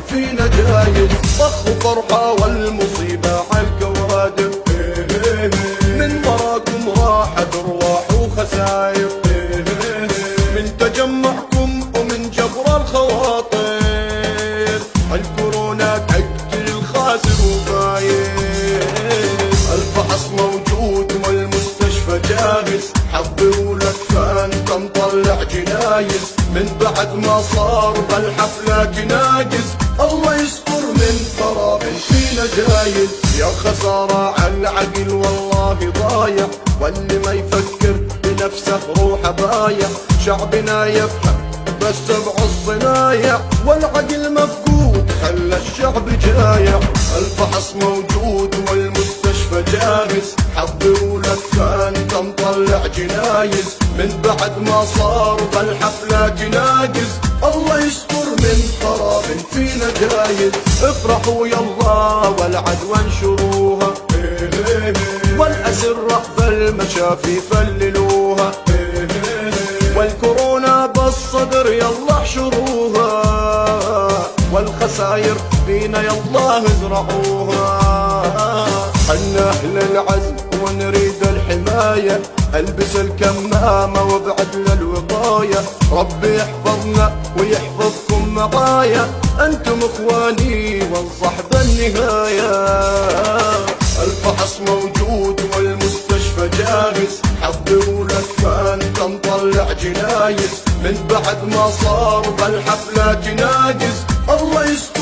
فينا جايز، طخ وفرحة والمصيبة عالكوادر، من وراكم راحت ارواح وخساير، من تجمعكم ومن جبر الخواطر، الكورونا تقتل الخاسر وفاير، الفحص موجود والمستشفى جاهز، حضروا لك فانت مطلع جنايز، من بعد ما صار بالحفلة كناجز، الله يستر من خراب فينا جايز، يا خسارة عالعقل والله ضايع، واللي ما يفكر بنفسه روحه بايع، شعبنا يفهم بس بعالصنايع، والعقل مفقود خلى الشعب جايع، الفحص موجود والمستشفى جاهز، حضروا لك فانت مطلع جنايز، من بعد ما صار بالحفلة كناجز، الله يستر من خراب فينا جايز، افرحوا يلا والعدوى انشروها، والأسرة بالمشافي فللوها، والكورونا بالصدر يلا احشروها، والخساير فينا يلا ازرعوها، حنا اهل العزم ونريد الحماية، البس الكمامة وابعد للوقاية، ربي يحفظنا ويحفظكم معايا، انتم اخواني والصحب النهاية، الفحص موجود والمستشفى جاهز، حضروا لك فانت مطلع جنايز، من بعد ما صار بالحفلة كناجز، الله يستر